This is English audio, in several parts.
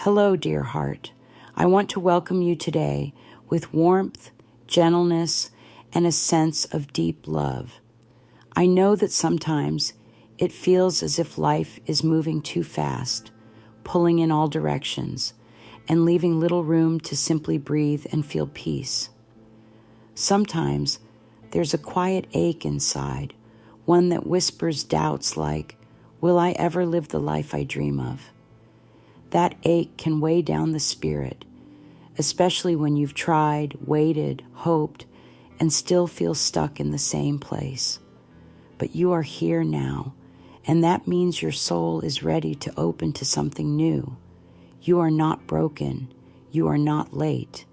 Hello, dear heart. I want to welcome you today with warmth, gentleness, and a sense of deep love. I know that sometimes it feels as if life is moving too fast, pulling in all directions, and leaving little room to simply breathe and feel peace. Sometimes there's a quiet ache inside, one that whispers doubts like, will I ever live the life I dream of? That ache can weigh down the spirit, especially when you've tried, waited, hoped, and still feel stuck in the same place. But you are here now, and that means your soul is ready to open to something new. You are not broken. You are not late.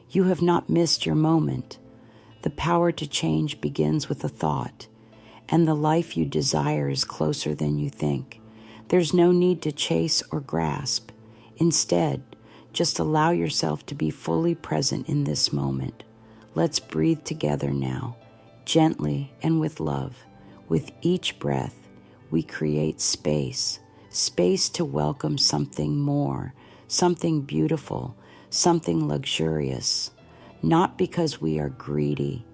You have not missed your moment. The power to change begins with a thought, and the life you desire is closer than you think. There's no need to chase or grasp. Instead, just allow yourself to be fully present in this moment. Let's breathe together now, gently and with love. With each breath, we create space to welcome something more, something beautiful, something luxurious. Not because we are greedy,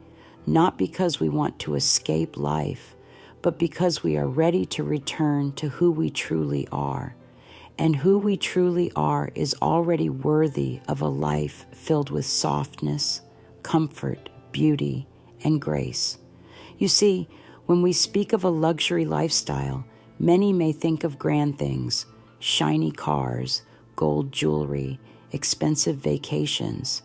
not because we want to escape life, but because we are ready to return to who we truly are. And who we truly are is already worthy of a life filled with softness, comfort, beauty, and grace. You see, when we speak of a luxury lifestyle, many may think of grand things, shiny cars, gold jewelry, expensive vacations.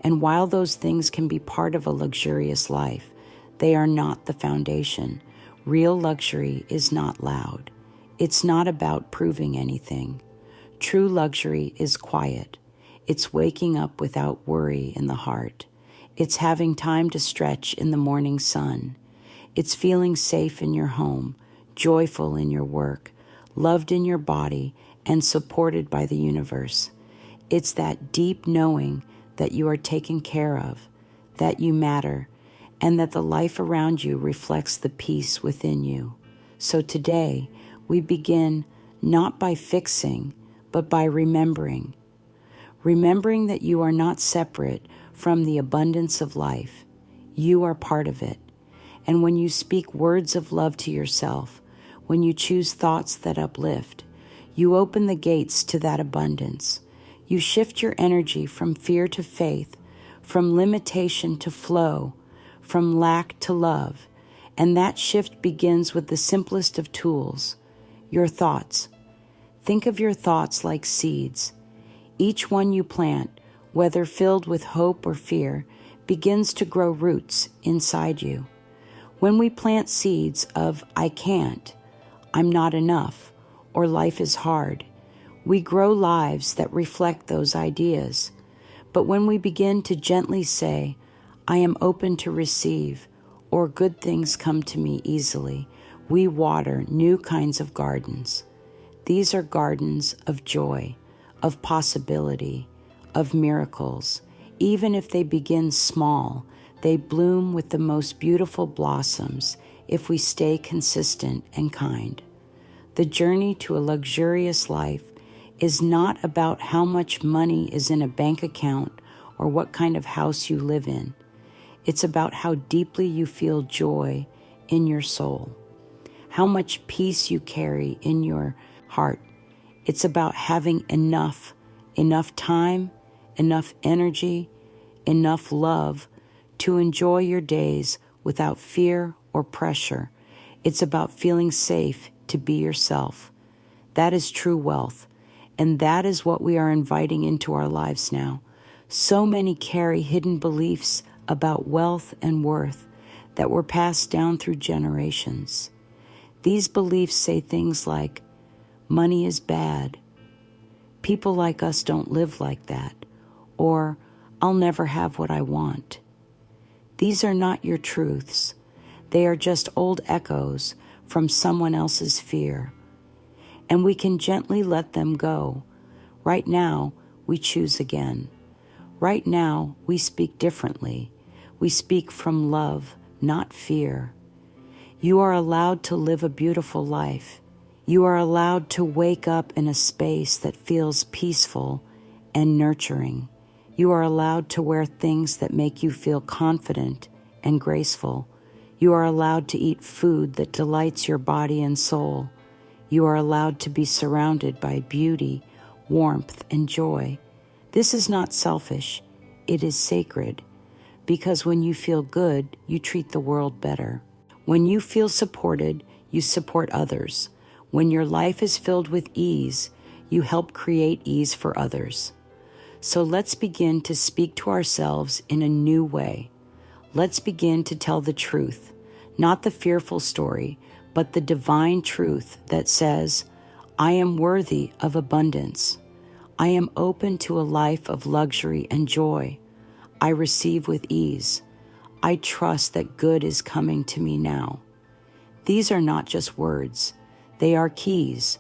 And while those things can be part of a luxurious life, they are not the foundation. Real luxury is not loud. It's not about proving anything. True luxury is quiet. It's waking up without worry in the heart. It's having time to stretch in the morning sun. It's feeling safe in your home, joyful in your work, loved in your body, and supported by the universe. It's that deep knowing that you are taken care of, that you matter, and that the life around you reflects the peace within you. So today, we begin not by fixing, but by remembering. Remembering that you are not separate from the abundance of life. You are part of it. And when you speak words of love to yourself, when you choose thoughts that uplift, you open the gates to that abundance. You shift your energy from fear to faith, from limitation to flow, from lack to love. And that shift begins with the simplest of tools, your thoughts. Think of your thoughts like seeds. Each one you plant, whether filled with hope or fear, begins to grow roots inside you. When we plant seeds of I can't, I'm not enough, or life is hard, we grow lives that reflect those ideas. But when we begin to gently say, I am open to receive, or good things come to me easily, we water new kinds of gardens. These are gardens of joy, of possibility, of miracles. Even if they begin small, they bloom with the most beautiful blossoms if we stay consistent and kind. The journey to a luxurious life is not about how much money is in a bank account or what kind of house you live in. It's about how deeply you feel joy in your soul, how much peace you carry in your heart. It's about having enough time, enough energy, enough love to enjoy your days without fear or pressure. It's about feeling safe to be yourself. That is true wealth, and that is what we are inviting into our lives now. So many carry hidden beliefs about wealth and worth that were passed down through generations. These beliefs say things like, money is bad, people like us don't live like that, or I'll never have what I want. These are not your truths. They are just old echoes from someone else's fear. And we can gently let them go. Right now, we choose again. Right now, we speak differently. We speak from love, not fear. You are allowed to live a beautiful life. You are allowed to wake up in a space that feels peaceful and nurturing. You are allowed to wear things that make you feel confident and graceful. You are allowed to eat food that delights your body and soul. You are allowed to be surrounded by beauty, warmth, and joy. This is not selfish. It is sacred. Because when you feel good, you treat the world better. When you feel supported, you support others. When your life is filled with ease, you help create ease for others. So let's begin to speak to ourselves in a new way. Let's begin to tell the truth, not the fearful story, but the divine truth that says, I am worthy of abundance. I am open to a life of luxury and joy. I receive with ease. I trust that good is coming to me now. These are not just words. They are keys.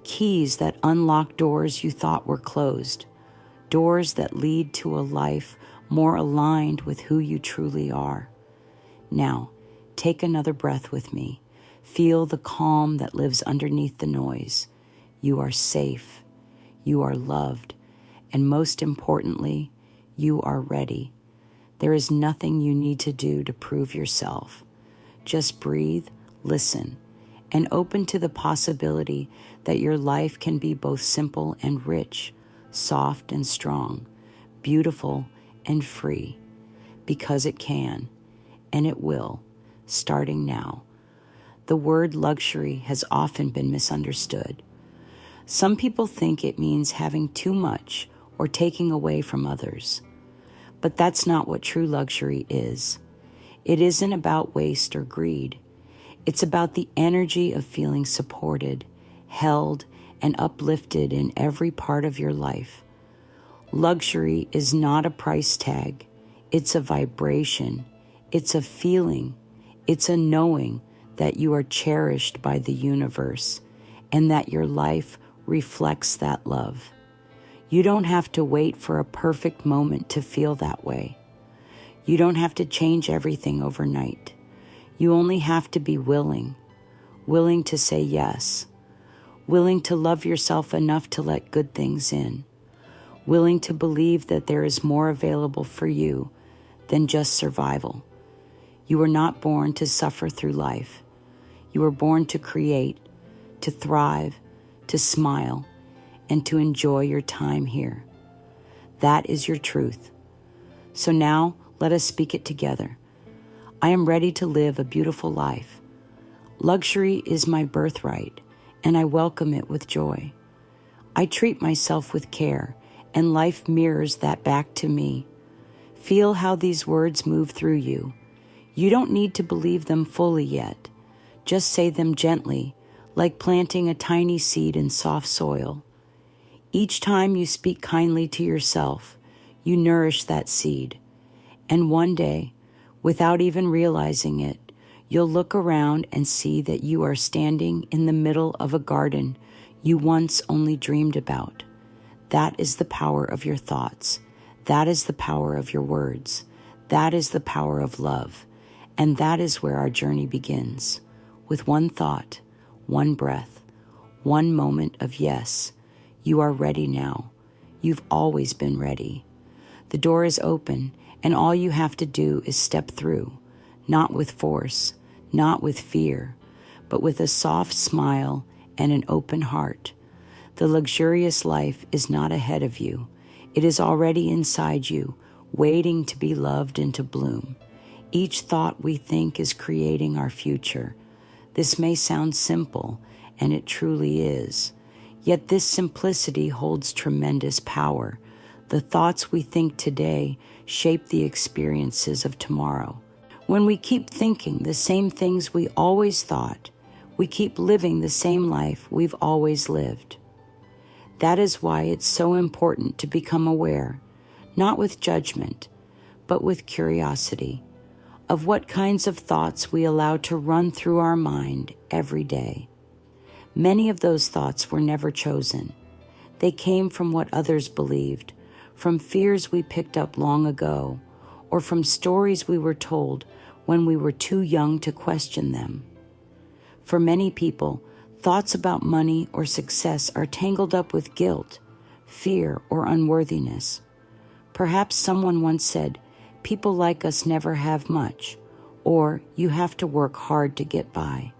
Keys that unlock doors you thought were closed. Doors that lead to a life more aligned with who you truly are. Now, take another breath with me. Feel the calm that lives underneath the noise. You are safe. You are loved. And most importantly, you are ready. There is nothing you need to do to prove yourself. Just breathe, listen, and open to the possibility that your life can be both simple and rich, soft and strong, beautiful and free, because it can, and it will, starting now. The word luxury has often been misunderstood. Some people think it means having too much or taking away from others. But that's not what true luxury is. It isn't about waste or greed. It's about the energy of feeling supported, held, and uplifted in every part of your life. Luxury is not a price tag. It's a vibration. It's a feeling. It's a knowing that you are cherished by the universe and that your life reflects that love. You don't have to wait for a perfect moment to feel that way. You don't have to change everything overnight. You only have to be willing to say yes, willing to love yourself enough to let good things in, willing to believe that there is more available for you than just survival. You were not born to suffer through life. You were born to create, to thrive, to smile, and to enjoy your time here. That is your truth. So now let us speak it together. I am ready to live a beautiful life. Luxury is my birthright, and I welcome it with joy. I treat myself with care, and life mirrors that back to me. Feel how these words move through you. You don't need to believe them fully yet. Just say them gently, like planting a tiny seed in soft soil. Each time you speak kindly to yourself, you nourish that seed. And one day, without even realizing it, you'll look around and see that you are standing in the middle of a garden you once only dreamed about. That is the power of your thoughts. That is the power of your words. That is the power of love. And that is where our journey begins. With one thought, one breath, one moment of yes. You are ready now. You've always been ready. The door is open, and all you have to do is step through, not with force, not with fear, but with a soft smile and an open heart. The luxurious life is not ahead of you. It is already inside you, waiting to be loved and to bloom. Each thought we think is creating our future. This may sound simple, and it truly is. Yet this simplicity holds tremendous power. The thoughts we think today shape the experiences of tomorrow. When we keep thinking the same things we always thought, we keep living the same life we've always lived. That is why it's so important to become aware, not with judgment, but with curiosity, of what kinds of thoughts we allow to run through our mind every day. Many of those thoughts were never chosen. They came from what others believed, from fears we picked up long ago, or from stories we were told when we were too young to question them. For many people, Thoughts about money or success are tangled up with guilt, fear, or unworthiness. Perhaps someone once said, "People like us never have much," or "You have to work hard to get by."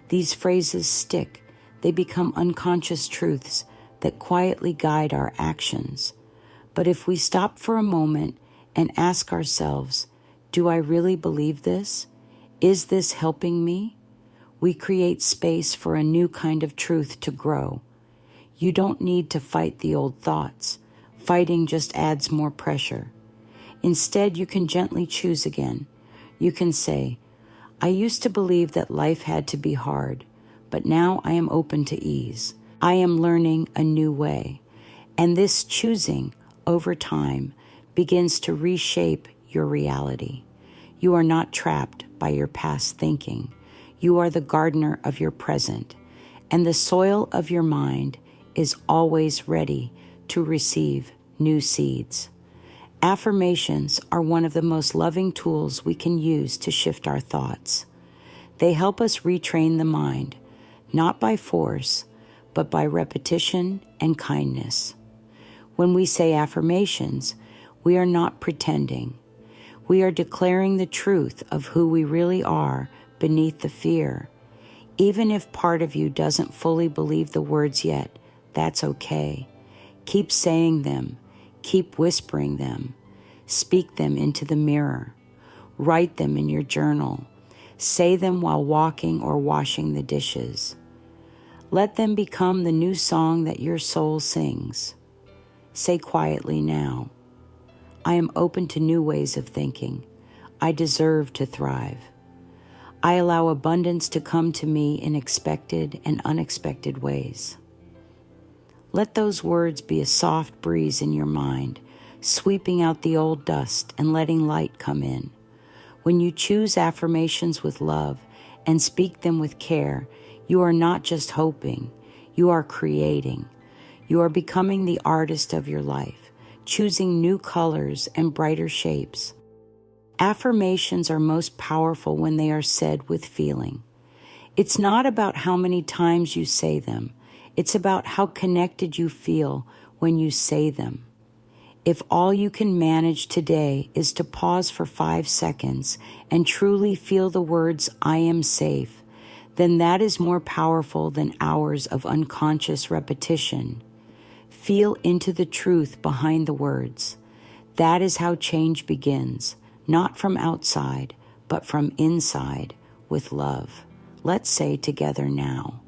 These phrases stick. They become unconscious truths that quietly guide our actions. But if we stop for a moment and ask ourselves, do I really believe this? Is this helping me? We create space for a new kind of truth to grow. You don't need to fight the old thoughts. Fighting just adds more pressure. Instead, you can gently choose again. You can say, "I used to believe that life had to be hard, but now I am open to ease. I am learning a new way." And this choosing over time begins to reshape your reality. You are not trapped by your past thinking. You are the gardener of your present, and the soil of your mind is always ready to receive new seeds. Affirmations are one of the most loving tools we can use to shift our thoughts. They help us retrain the mind, not by force, but by repetition and kindness. When we say affirmations, we are not pretending. We are declaring the truth of who we really are beneath the fear. Even if part of you doesn't fully believe the words yet, that's okay. Keep saying them. Keep whispering them. Speak them into the mirror. Write them in your journal. Say them while walking or washing the dishes. Let them become the new song that your soul sings. Say quietly now, "I am open to new ways of thinking. I deserve to thrive. I allow abundance to come to me in expected and unexpected ways." Let those words be a soft breeze in your mind, sweeping out the old dust and letting light come in. When you choose affirmations with love and speak them with care, you are not just hoping, you are creating. You are becoming the artist of your life, choosing new colors and brighter shapes. Affirmations are most powerful when they are said with feeling. It's not about how many times you say them. It's about how connected you feel when you say them. If all you can manage today is to pause for 5 seconds and truly feel the words, "I am safe," then that is more powerful than hours of unconscious repetition. Feel into the truth behind the words. That is how change begins, not from outside, but from inside, with love. Let's say together now,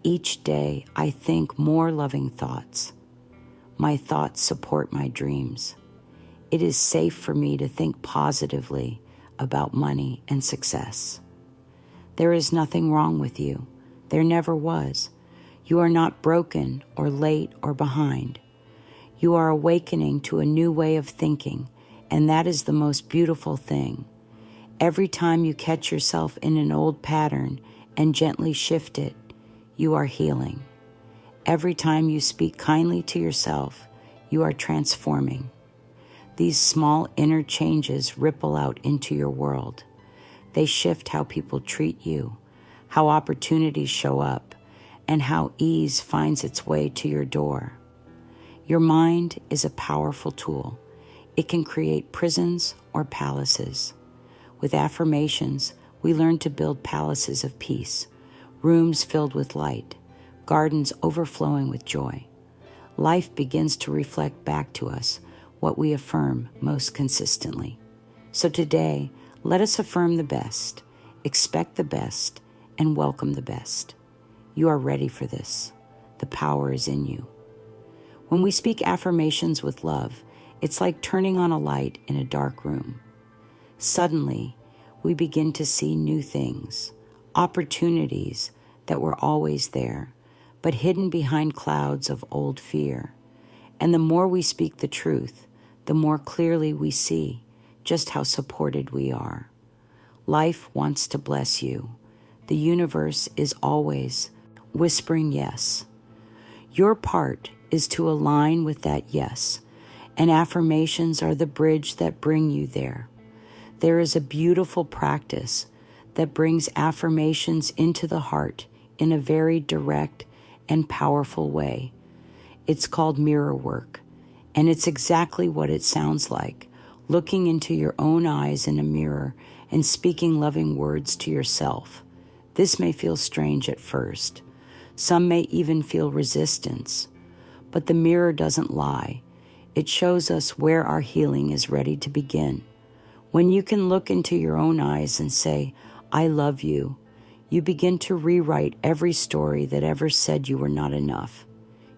each day I think more loving thoughts. My thoughts support my dreams. It is safe for me to think positively about money and success. There is nothing wrong with you. There never was. You are not broken or late or behind. You are awakening to a new way of thinking, and that is the most beautiful thing. Every time you catch yourself in an old pattern and gently shift it, you are healing. Every time you speak kindly to yourself, you are transforming. These small inner changes ripple out into your world. They shift how people treat you, how opportunities show up, and how ease finds its way to your door. Your mind is a powerful tool. It can create prisons or palaces. With affirmations, we learn to build palaces of peace, rooms filled with light, gardens overflowing with joy. Life begins to reflect back to us what we affirm most consistently. So today, let us affirm the best, expect the best, and welcome the best. You are ready for this. The power is in you. When we speak affirmations with love, it's like turning on a light in a dark room. Suddenly, we begin to see new things, opportunities that were always there, but hidden behind clouds of old fear. And the more we speak the truth, the more clearly we see just how supported we are. Life wants to bless you. The universe is always whispering yes. Your part is to align with that yes, and affirmations are the bridge that bring you there. There is a beautiful practice that brings affirmations into the heart in a very direct and powerful way. It's called mirror work, and it's exactly what it sounds like, looking into your own eyes in a mirror and speaking loving words to yourself. This may feel strange at first. Some may even feel resistance, but the mirror doesn't lie. It shows us where our healing is ready to begin. When you can look into your own eyes and say, "I love you," you begin to rewrite every story that ever said you were not enough.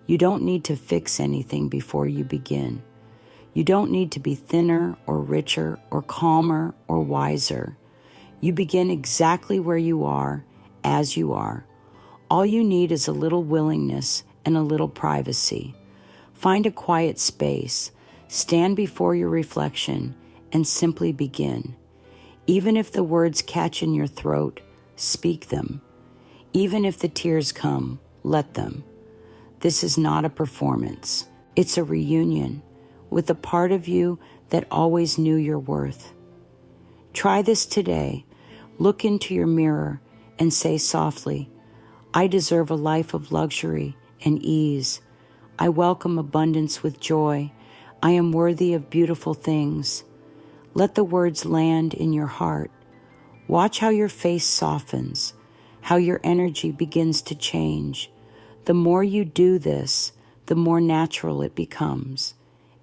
You don't need to fix anything before you begin. You don't need to be thinner or richer or calmer or wiser. You begin exactly where you are, as you are. All you need is a little willingness and a little privacy. Find a quiet space, stand before your reflection, and simply begin. Even if the words catch in your throat, speak them. Even if the tears come, let them. This is not a performance. It's a reunion with a part of you that always knew your worth. Try this today. Look into your mirror and say softly, "I deserve a life of luxury and ease. I welcome abundance with joy. I am worthy of beautiful things." Let the words land in your heart. Watch how your face softens, how your energy begins to change. The more you do this, the more natural it becomes.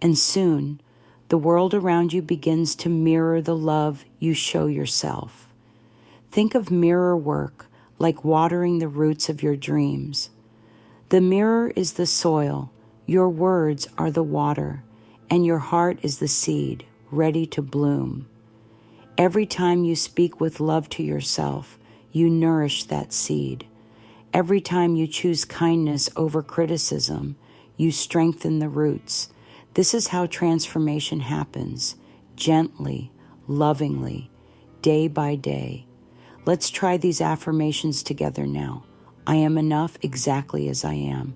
And soon, the world around you begins to mirror the love you show yourself. Think of mirror work like watering the roots of your dreams. The mirror is the soil, your words are the water, and your heart is the seed, ready to bloom. Every time you speak with love to yourself, you nourish that seed. Every time you choose kindness over criticism, you strengthen the roots. This is how transformation happens, gently, lovingly, day by day. Let's try these affirmations together now. I am enough exactly as I am.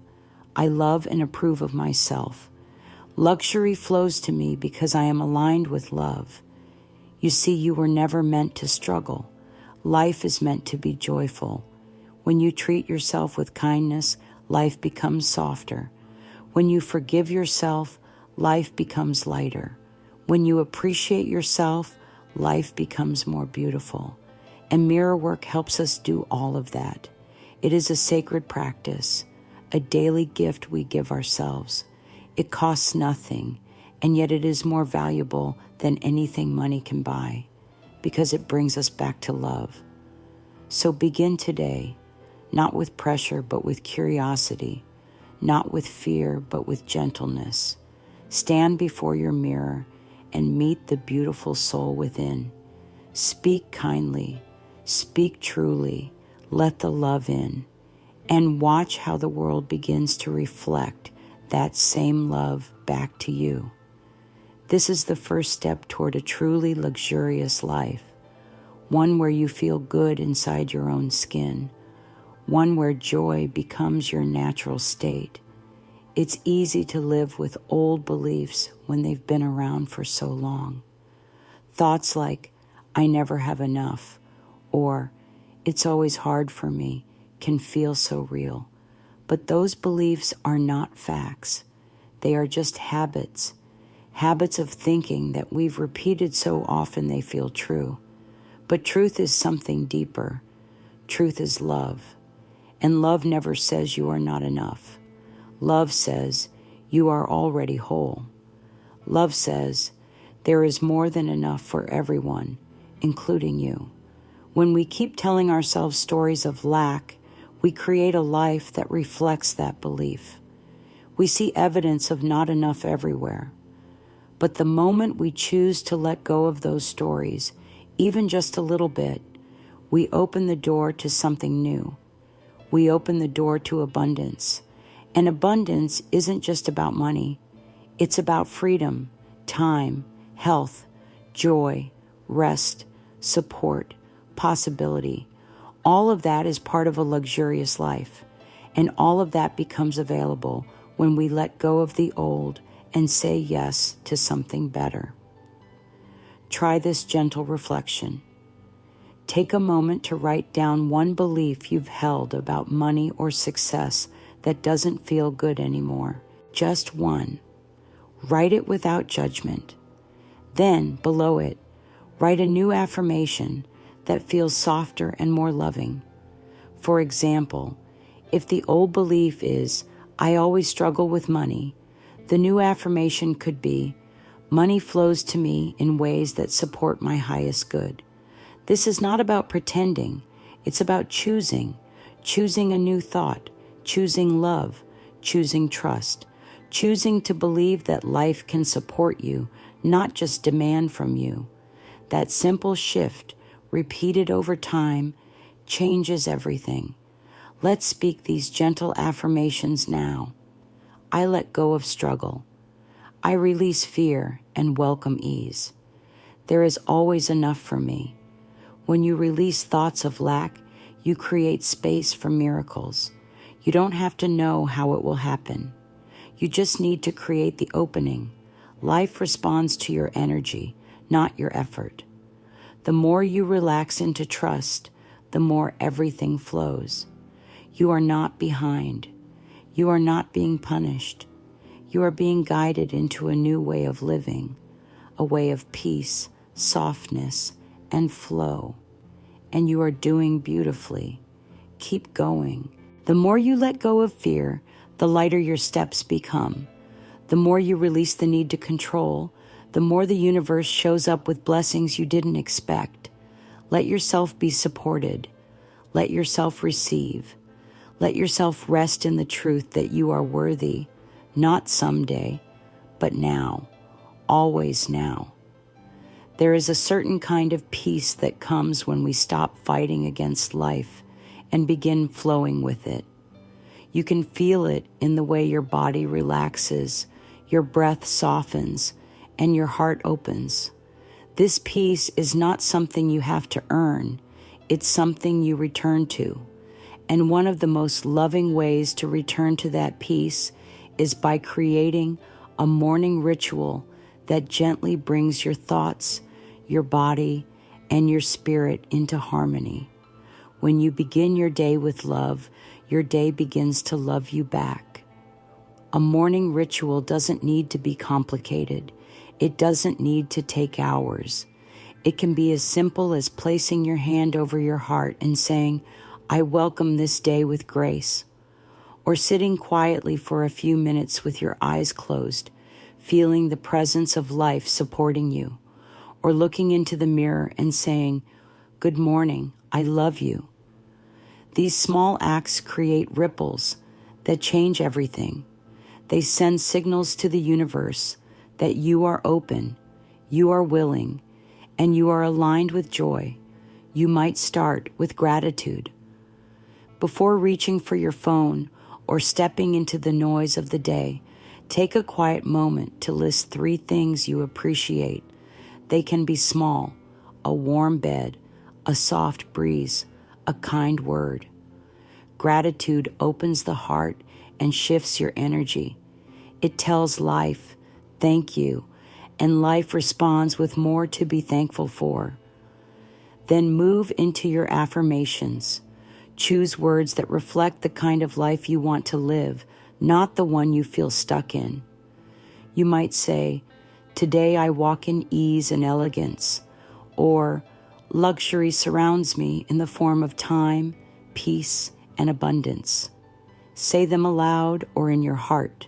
I love and approve of myself. Luxury flows to me because I am aligned with love. You see, you were never meant to struggle. Life is meant to be joyful. When you treat yourself with kindness, life becomes softer. When you forgive yourself, life becomes lighter. When you appreciate yourself, life becomes more beautiful. And mirror work helps us do all of that. It is a sacred practice, a daily gift we give ourselves. It costs nothing, and yet it is more valuable than anything money can buy, because it brings us back to love. So begin today, not with pressure, but with curiosity, not with fear, but with gentleness. Stand before your mirror and meet the beautiful soul within. Speak kindly, speak truly, let the love in, and watch how the world begins to reflect that same love back to you. This is the first step toward a truly luxurious life, one where you feel good inside your own skin, one where joy becomes your natural state. It's easy to live with old beliefs when they've been around for so long. Thoughts like, "I never have enough," or "It's always hard for me," can feel so real. But those beliefs are not facts. They are just habits of thinking that we've repeated so often they feel true. But truth is something deeper. Truth is love. And love never says you are not enough. Love says you are already whole. Love says there is more than enough for everyone, including you. When we keep telling ourselves stories of lack, we create a life that reflects that belief. We see evidence of not enough everywhere. But the moment we choose to let go of those stories, even just a little bit, we open the door to something new. We open the door to abundance. And abundance isn't just about money. It's about freedom, time, health, joy, rest, support, possibility. All of that is part of a luxurious life. And all of that becomes available when we let go of the old and say yes to something better. Try this gentle reflection. Take a moment to write down one belief you've held about money or success that doesn't feel good anymore. Just one. Write it without judgment. Then, below it, write a new affirmation that feels softer and more loving. For example, if the old belief is, I always struggle with money, the new affirmation could be, money flows to me in ways that support my highest good. This is not about pretending. It's about choosing a new thought, choosing love, choosing trust, choosing to believe that life can support you, not just demand from you. That simple shift, repeated over time, changes everything. Let's speak these gentle affirmations now. I let go of struggle. I release fear and welcome ease. There is always enough for me. When you release thoughts of lack, you create space for miracles. You don't have to know how it will happen. You just need to create the opening. Life responds to your energy, not your effort. The more you relax into trust, the more everything flows. You are not behind. You are not being punished. You are being guided into a new way of living, a way of peace, softness, and flow. And you are doing beautifully. Keep going. The more you let go of fear, the lighter your steps become. The more you release the need to control, the more the universe shows up with blessings you didn't expect. Let yourself be supported. Let yourself receive. Let yourself rest in the truth that you are worthy, not someday, but now, always now. There is a certain kind of peace that comes when we stop fighting against life and begin flowing with it. You can feel it in the way your body relaxes, your breath softens, and your heart opens. This peace is not something you have to earn. It's something you return to. And one of the most loving ways to return to that peace is by creating a morning ritual that gently brings your thoughts, your body, and your spirit into harmony. When you begin your day with love, your day begins to love you back. A morning ritual doesn't need to be complicated. It doesn't need to take hours. It can be as simple as placing your hand over your heart and saying, I welcome this day with grace. Or sitting quietly for a few minutes with your eyes closed, feeling the presence of life supporting you. Or looking into the mirror and saying, good morning, I love you. These small acts create ripples that change everything. They send signals to the universe that you are open, you are willing, and you are aligned with joy. You might start with gratitude. Before reaching for your phone or stepping into the noise of the day, take a quiet moment to list 3 things you appreciate. They can be small: a warm bed, a soft breeze, a kind word. Gratitude opens the heart and shifts your energy. It tells life, thank you, and life responds with more to be thankful for. Then move into your affirmations. Choose words that reflect the kind of life you want to live, not the one you feel stuck in. You might say, today I walk in ease and elegance, or luxury surrounds me in the form of time, peace, and abundance. Say them aloud or in your heart.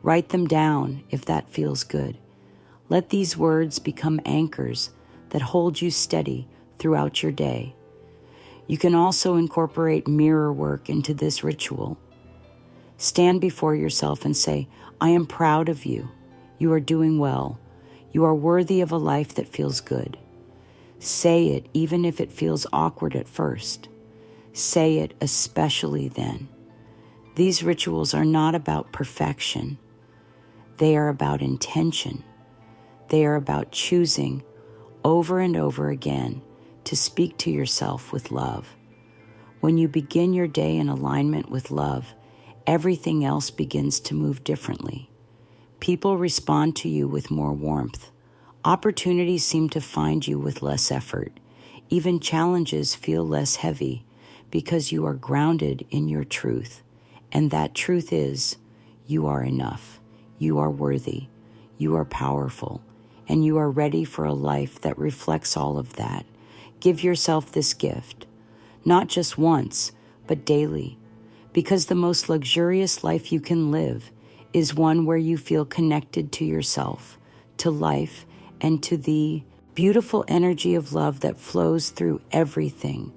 Write them down if that feels good. Let these words become anchors that hold you steady throughout your day. You can also incorporate mirror work into this ritual. Stand before yourself and say, I am proud of you. You are doing well. You are worthy of a life that feels good. Say it even if it feels awkward at first. Say it especially then. These rituals are not about perfection. They are about intention. They are about choosing over and over again to speak to yourself with love. When you begin your day in alignment with love, everything else begins to move differently. People respond to you with more warmth. Opportunities seem to find you with less effort. Even challenges feel less heavy because you are grounded in your truth. And that truth is, you are enough, you are worthy, you are powerful, and you are ready for a life that reflects all of that. Give yourself this gift, not just once, but daily, because the most luxurious life you can live is one where you feel connected to yourself, to life, and to the beautiful energy of love that flows through everything.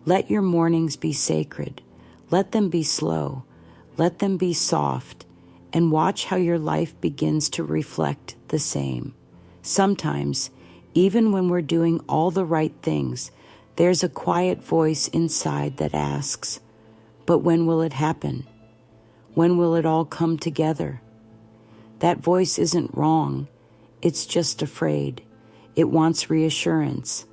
Let your mornings be sacred. Let them be slow. Let them be soft. And watch how your life begins to reflect the same. Sometimes, even when we're doing all the right things, there's a quiet voice inside that asks, but when will it happen? When will it all come together? That voice isn't wrong. It's just afraid. It wants reassurance.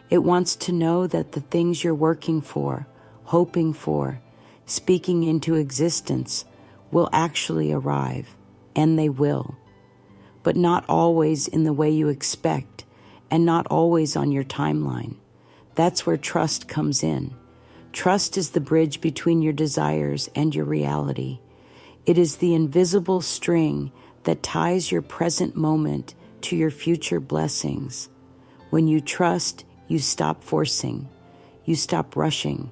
It wants to know that the things you're working for, hoping for, speaking into existence will actually arrive, and they will. But not always in the way you expect, and not always on your timeline. That's where trust comes in. Trust is the bridge between your desires and your reality. It is the invisible string that ties your present moment to your future blessings. When you trust, you stop forcing. You stop rushing.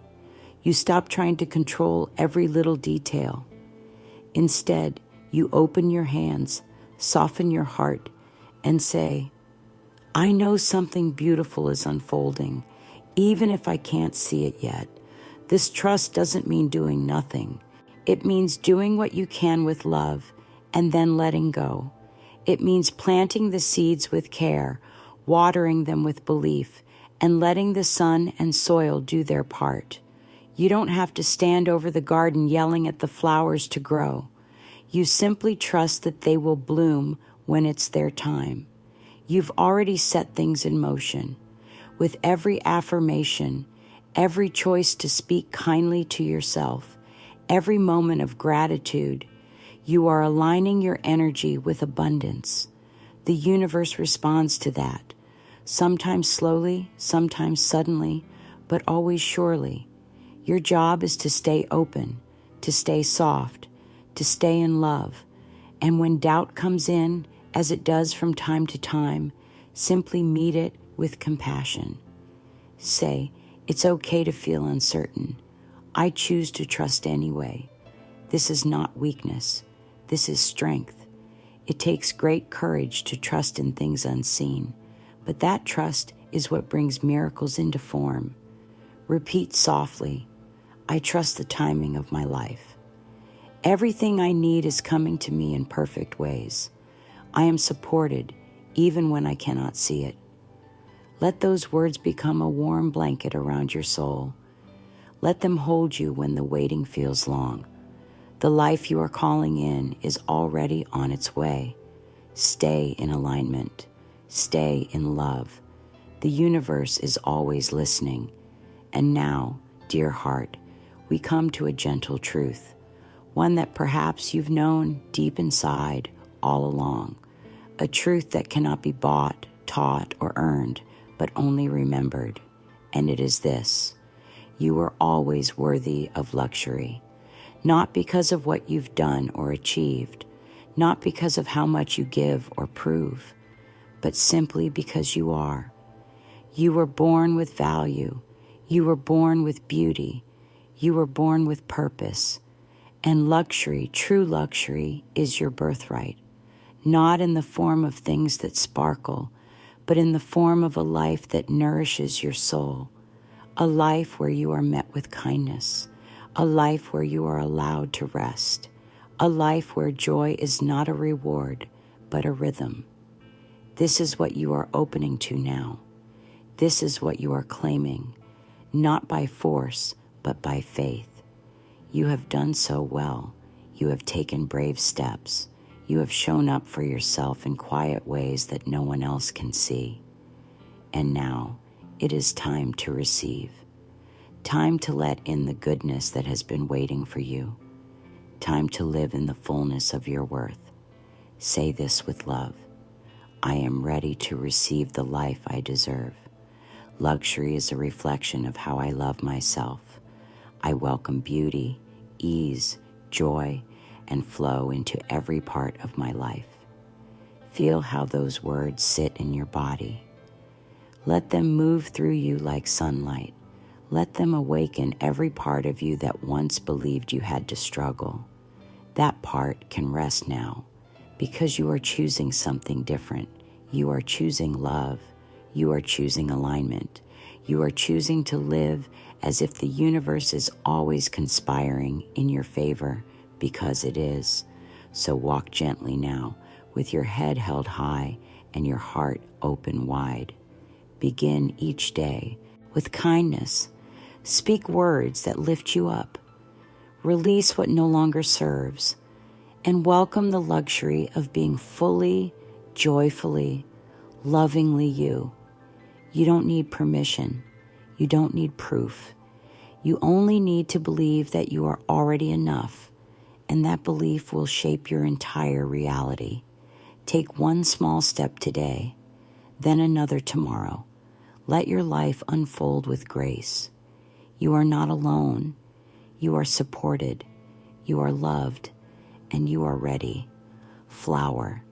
You stop trying to control every little detail. Instead, you open your hands, soften your heart, and say, I know something beautiful is unfolding, even if I can't see it yet. This trust doesn't mean doing nothing. It means doing what you can with love and then letting go. It means planting the seeds with care, watering them with belief, and letting the sun and soil do their part. You don't have to stand over the garden yelling at the flowers to grow. You simply trust that they will bloom when it's their time. You've already set things in motion. With every affirmation, every choice to speak kindly to yourself, every moment of gratitude, you are aligning your energy with abundance. The universe responds to that, sometimes slowly, sometimes suddenly, but always surely. Your job is to stay open, to stay soft, to stay in love. And when doubt comes in, as it does from time to time, simply meet it with compassion. Say, it's okay to feel uncertain. I choose to trust anyway. This is not weakness. This is strength. It takes great courage to trust in things unseen, but that trust is what brings miracles into form. Repeat softly, I trust the timing of my life. Everything I need is coming to me in perfect ways. I am supported even when I cannot see it. Let those words become a warm blanket around your soul. Let them hold you when the waiting feels long. The life you are calling in is already on its way. Stay in alignment. Stay in love. The universe is always listening. And now, dear heart, we come to a gentle truth, one that perhaps you've known deep inside all along, a truth that cannot be bought, taught, or earned, but only remembered. And it is this: you are always worthy of luxury, not because of what you've done or achieved, not because of how much you give or prove, but simply because you are. You were born with value. You were born with beauty. You were born with purpose. And luxury, true luxury, is your birthright, not in the form of things that sparkle, but in the form of a life that nourishes your soul, a life where you are met with kindness, a life where you are allowed to rest, a life where joy is not a reward, but a rhythm. This is what you are opening to now. This is what you are claiming, not by force, but by faith. You have done so well. You have taken brave steps. You have shown up for yourself in quiet ways that no one else can see. And now it is time to receive. Time to let in the goodness that has been waiting for you. Time to live in the fullness of your worth. Say this with love: I am ready to receive the life I deserve. Luxury is a reflection of how I love myself. I welcome beauty, ease, joy, and flow into every part of my life. Feel how those words sit in your body. Let them move through you like sunlight. Let them awaken every part of you that once believed you had to struggle. That part can rest now because you are choosing something different. You are choosing love. You are choosing alignment. You are choosing to live as if the universe is always conspiring in your favor, because it is. So walk gently now with your head held high and your heart open wide. Begin each day with kindness. Speak words that lift you up. Release what no longer serves, and welcome the luxury of being fully, joyfully, lovingly you. You don't need permission. You don't need proof. You only need to believe that you are already enough, and that belief will shape your entire reality. Take one small step today, then another tomorrow. Let your life unfold with grace. You are not alone. You are supported. You are loved, and you are ready. Flower,